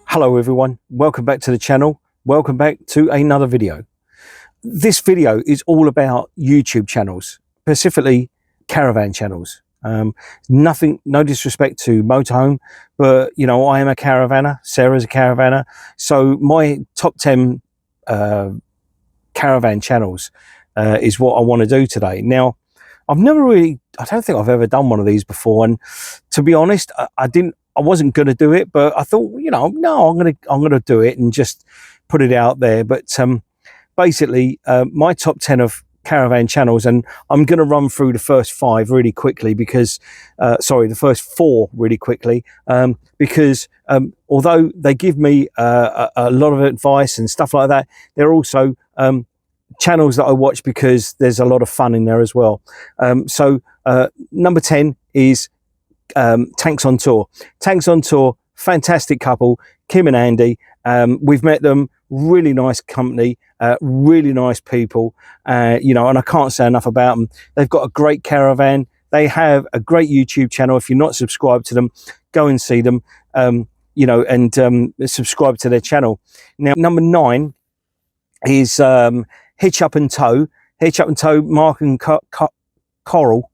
Hello everyone, welcome back to the channel. Welcome back to another video. This video is all about YouTube channels, specifically caravan channels. No disrespect to motorhome, but you know, I am a caravanner, Sarah's a caravanner. So my top 10 caravan channels is what I want to do today. Now, I don't think I've ever done one of these before, and to be honest, I wasn't going to do it, but I thought, you know, no, I'm going to do it and just put it out there. But basically, my top 10 of caravan channels, and I'm going to run through the first 5 really quickly because, the first 4 really quickly, because although they give me a lot of advice and stuff like that, they're also channels that I watch because there's a lot of fun in there as well. Number 10 is Tanks on Tour. Tanks on Tour, fantastic couple, Kim and Andy. We've met them, really nice company, really nice people, you know, and I can't say enough about them. They've got a great caravan. They have a great YouTube channel. If you're not subscribed to them, go and see them, you know, and subscribe to their channel. Now, number 9 is Hitch Up and Tow. Hitch Up and Tow, Mark and Coral.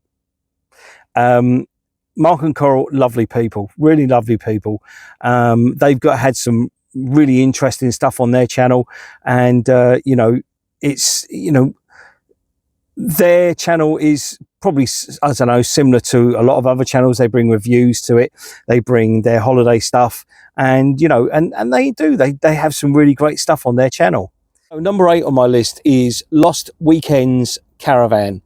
Mark and Coral, lovely people, really lovely people. They've had some really interesting stuff on their channel, and you know, it's, you know, their channel is probably, I don't know, similar to a lot of other channels. They bring reviews to it, they bring their holiday stuff, and you know, and they have some really great stuff on their channel. So number 8 on my list is Lost Weekends Caravan.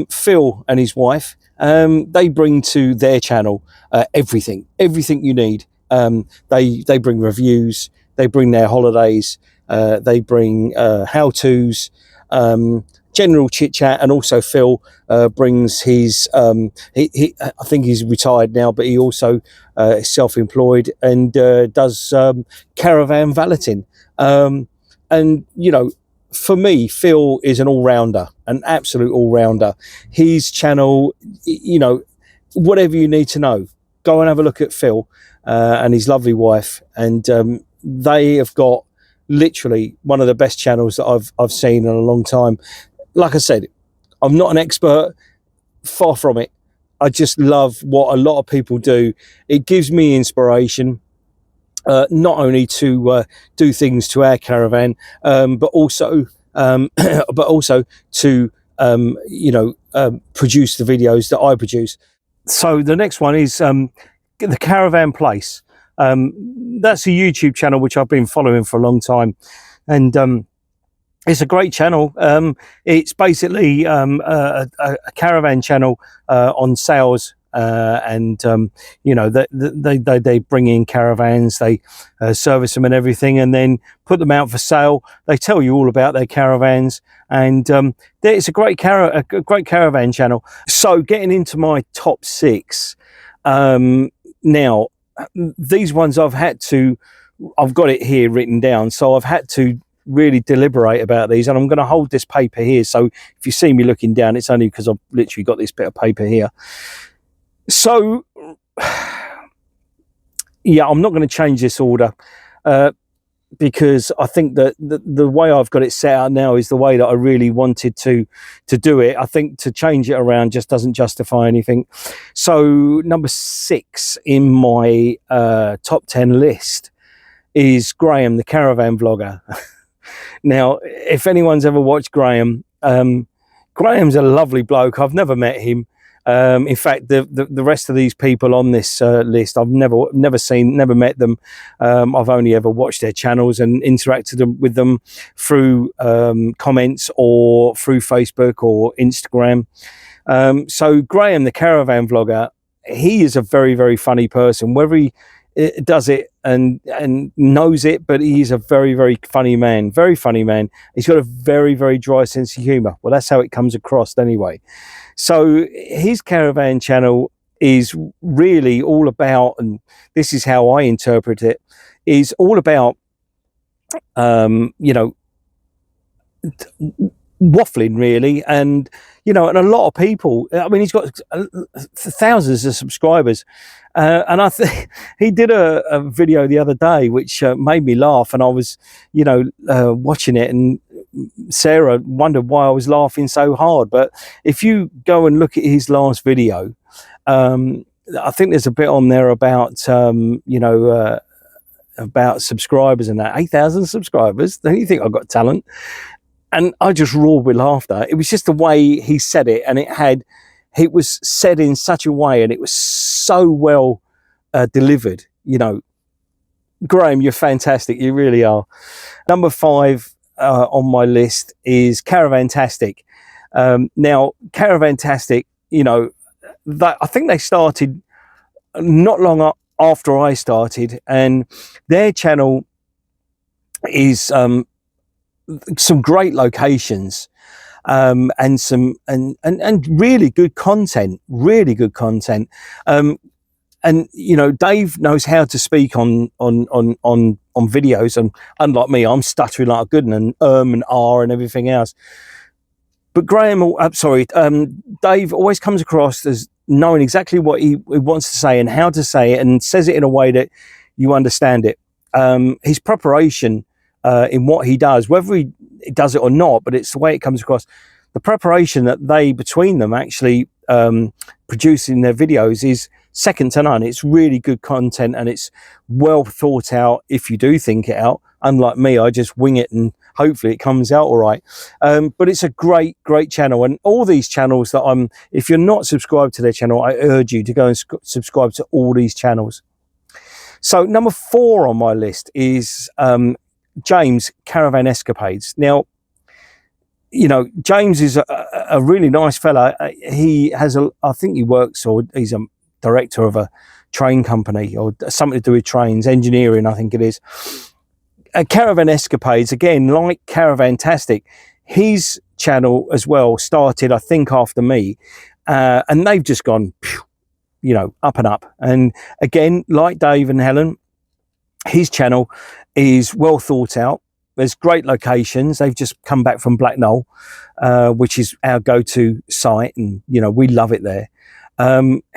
Phil and his wife, they bring to their channel everything you need. They bring reviews, they bring their holidays, they bring how-tos, general chit chat, and also Phil brings his I think he's retired now, but he also is self-employed and does caravan valeting. And you know, for me, Phil is an all-rounder, an absolute all-rounder. His channel, you know, whatever you need to know, go and have a look at Phil and his lovely wife, and they have got literally one of the best channels that I've seen in a long time. Like I said, I'm not an expert, far from it. I just love what a lot of people do. It gives me inspiration. Not only to do things to our caravan, but also to you know, produce the videos that I produce. So the next one is the Caravan Place. That's a YouTube channel which I've been following for a long time, and it's a great channel. It's basically a caravan channel on sales. And you know, they bring in caravans, they service them and everything, and then put them out for sale. They tell you all about their caravans, and it's a great caravan channel. So getting into my top 6, now these ones I've got it here written down, so I've had to really deliberate about these, and I'm going to hold this paper here, so if you see me looking down, it's only because I've literally got this bit of paper here. So, yeah, I'm not going to change this order because I think that the way I've got it set out now is the way that I really wanted to do it. I think to change it around just doesn't justify anything. So number 6 in my top 10 list is Graham, the caravan vlogger. Now, if anyone's ever watched Graham, Graham's a lovely bloke. I've never met him. In fact, the rest of these people on this list, I've never met them. I've only ever watched their channels and interacted with them through comments or through Facebook or Instagram. So Graham, the caravan vlogger, he is a very, very funny person. Whether he does it and knows it, but he's a very, very funny man. Very funny man. He's got a very, very dry sense of humor. Well, that's how it comes across anyway. So his caravan channel is really all about, and this is how I interpret it, is all about you know, waffling really, and you know, and a lot of people, I mean, he's got thousands of subscribers, and I think he did a video the other day which made me laugh, and I was, you know, watching it, and Sarah wondered why I was laughing so hard. But if you go and look at his last video, I think there's a bit on there about you know, about subscribers and that. 8,000 subscribers, don't you think I've got talent? And I just roared with laughter. It was just the way he said it, and it was said in such a way, and it was so well delivered. You know, Graham, you're fantastic. You really are. Number 5 on my list is Caravantastic. Now, Caravantastic, you know, I think they started not long after I started, and their channel is some great locations, and some and really good content, and you know, Dave knows how to speak on videos, and unlike me, I'm stuttering like a good one, and R and everything else. But Dave always comes across as knowing exactly what he wants to say and how to say it, and says it in a way that you understand it. His preparation in what he does, whether he does it or not, but it's the way it comes across. The preparation that they, between them, actually producing their videos is second to none. It's really good content, and it's well thought out if you do think it out. Unlike me, I just wing it and hopefully it comes out all right. But it's a great channel, and all these channels that if you're not subscribed to their channel, I urge you to go and subscribe to all these channels. So number 4 on my list is James, Caravan Escapades. Now, you know, James is a really nice fella. He has I think he works, or he's a director of a train company, or something to do with trains, engineering, I think it is. Caravan Escapades, again, like Caravantastic, his channel as well started, I think, after me, and they've just gone, you know, up and up. And again, like Dave and Helen, his channel is well thought out. There's great locations. They've just come back from Black Knoll, which is our go-to site, and you know, we love it there.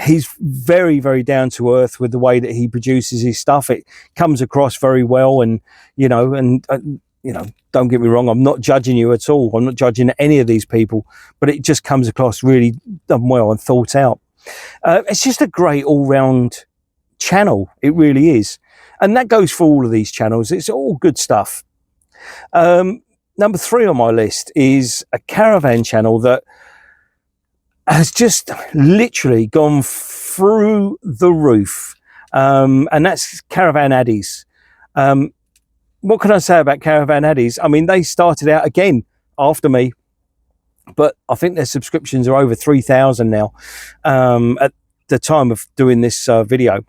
He's very down to earth with the way that he produces his stuff. It comes across very well, and you know, don't get me wrong, I'm not judging you at all. I'm not judging any of these people, but it just comes across really done well and thought out. It's just a great all-round channel. It really is. And that goes for all of these channels. It's all good stuff. Number 3 on my list is a caravan channel that has just literally gone through the roof. And that's Caravan Addies. What can I say about Caravan Addies? I mean, they started out again after me, but I think their subscriptions are over 3,000 now at the time of doing this video.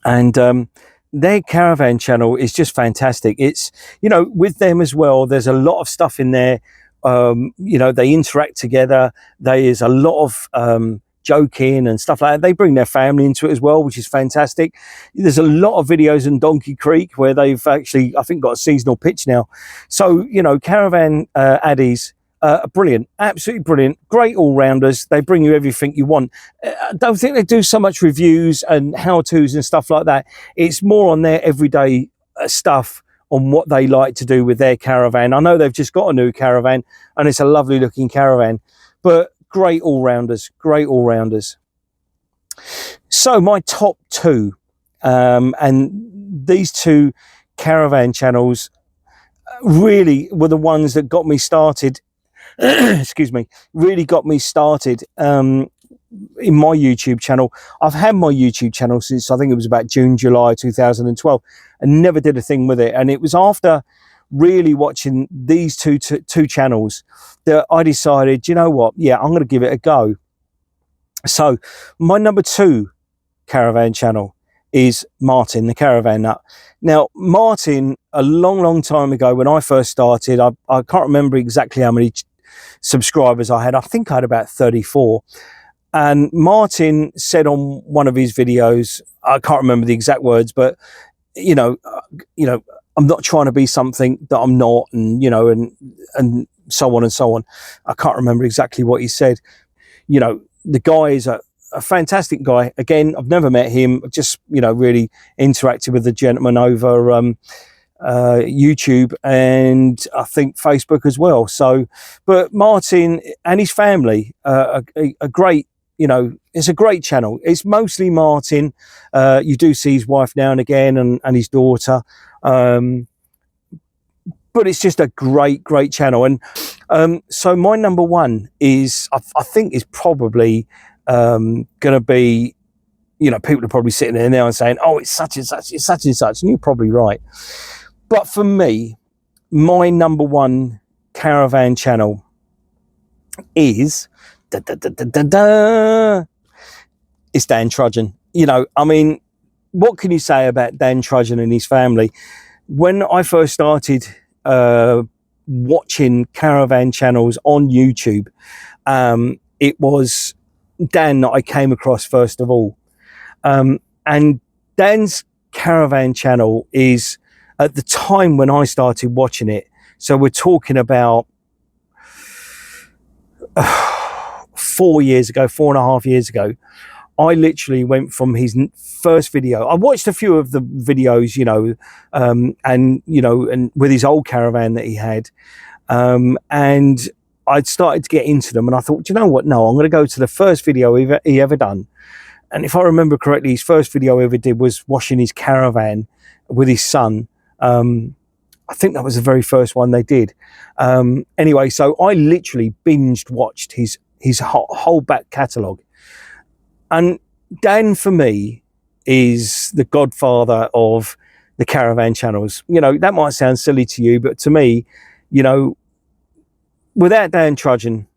And their caravan channel is just fantastic. It's, you know, with them as well, there's a lot of stuff in there. You know, they interact together. There is a lot of joking and stuff like that. They bring their family into it as well, which is fantastic. There's a lot of videos in Donkey Creek where they've actually, I think, got a seasonal pitch now. So, you know, Caravan Addies, brilliant, absolutely brilliant, great all-rounders. They bring you everything you want. I don't think they do so much reviews and how-tos and stuff like that. It's more on their everyday stuff, on what they like to do with their caravan. I know they've just got a new caravan, and it's a lovely looking caravan, but great all-rounders, great all-rounders. So my top 2, and these 2 caravan channels really were the ones that got me started excuse me, really got me started in my YouTube channel. I've had my YouTube channel since, I think it was about June, July 2012, and never did a thing with it. And it was after really watching these two channels that I decided, you know what, yeah, I'm going to give it a go. So my number 2 caravan channel is Martin, the Caravan Nut. Now, Martin, a long time ago when I first started, I can't remember exactly how many subscribers I had. I think I had about 34. And Martin said on one of his videos, I can't remember the exact words, but you know, I'm not trying to be something that I'm not, and you know, and so on and so on. I can't remember exactly what he said. You know, the guy is a fantastic guy. Again, I've never met him, just, you know, really interacted with the gentleman over YouTube and I think Facebook as well. So, but Martin and his family, a great, you know, it's a great channel. It's mostly Martin. You do see his wife now and again, and his daughter. But it's just a great channel. And so my number one is, I think, is probably going to be, you know, people are probably sitting there now and saying, oh, it's such and such, it's such and such, and you're probably right. But for me, my number one caravan channel is it's Dan Trojan. You know, I mean, what can you say about Dan Trojan and his family? When I first started watching caravan channels on YouTube, it was Dan that I came across first of all. And Dan's caravan channel is, at the time when I started watching it, so we're talking about 4 years ago, 4.5 years ago, I literally went from his first video. I watched a few of the videos, you know, and, you know, and with his old caravan that he had. And I'd started to get into them, and I thought, you know what? No, I'm going to go to the first video he ever done. And if I remember correctly, his first video he ever did was washing his caravan with his son. I think that was the very first one they did. Anyway, so I literally binged watched his whole back catalogue. And Dan, for me, is the godfather of the caravan channels. You know, that might sound silly to you, but to me, you know, without Dan Trojan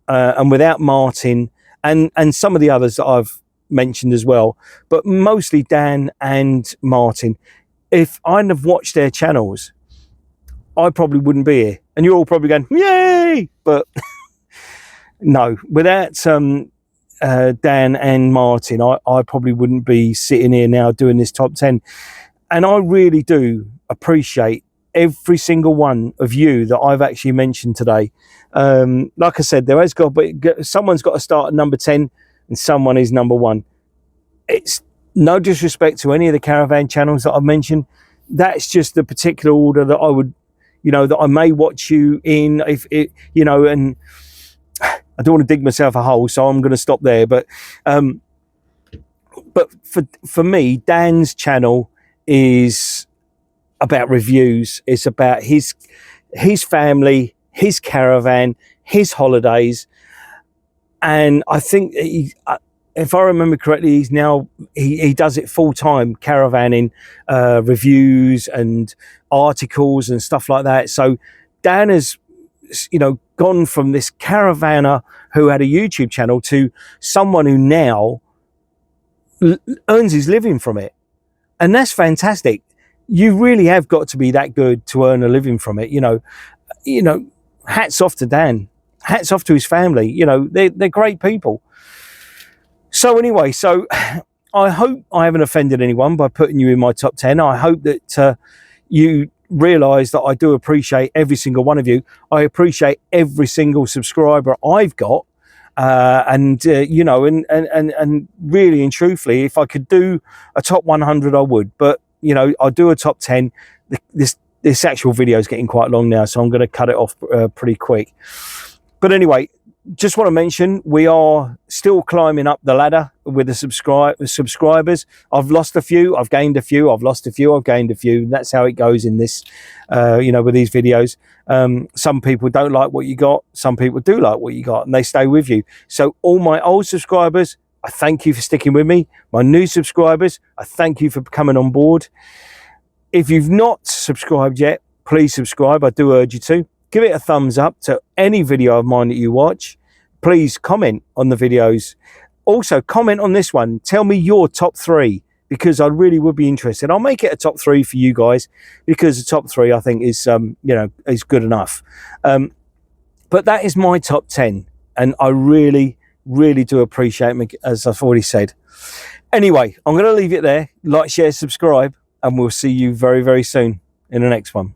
and without Martin and some of the others that I've mentioned as well, but mostly Dan and Martin, if I hadn't have watched their channels, I probably wouldn't be here. And you're all probably going, yay! But no, without Dan and Martin, I probably wouldn't be sitting here now doing this top 10. And I really do appreciate every single one of you that I've actually mentioned today. Like I said, there has got, but someone's got to start at number 10 and someone is number 1. It's no disrespect to any of the caravan channels that I've mentioned. That's just the particular order that I would, you know, that I may watch you in, if it, you know, and I don't want to dig myself a hole, so I'm going to stop there. But for me, Dan's channel is about reviews. It's about his family, his caravan, his holidays, and I think if I remember correctly, he's now he does it full time, caravanning, reviews and articles and stuff like that. So Dan has, you know, gone from this caravaner who had a YouTube channel to someone who now earns his living from it, and that's fantastic. You really have got to be that good to earn a living from it. You know, hats off to Dan, hats off to his family. You know, they're great people. So anyway, so I hope I haven't offended anyone by putting you in my top 10. I hope that you realise that I do appreciate every single one of you. I appreciate every single subscriber I've got, you know, and really and truthfully, if I could do a top 100, I would. But you know, I'll do a top 10. This actual video is getting quite long now, so I'm going to cut it off pretty quick. But anyway, just want to mention we are still climbing up the ladder with the subscribers. I've lost a few, I've gained a few, I've lost a few, I've gained a few. That's how it goes in this, you know, with these videos. Some people don't like what you got, some people do like what you got, and they stay with you. So all my old subscribers, I thank you for sticking with me. My new subscribers, I thank you for coming on board. If you've not subscribed yet, please subscribe. I do urge you to. Give it a thumbs up to any video of mine that you watch. Please comment on the videos. Also, comment on this one. Tell me your top 3, because I really would be interested. I'll make it a top 3 for you guys, because the top 3 I think is, you know, is good enough. But that is my top 10, and I really do appreciate it, as I've already said. Anyway, I'm going to leave it there. Like, share, subscribe, and we'll see you very, very soon in the next one.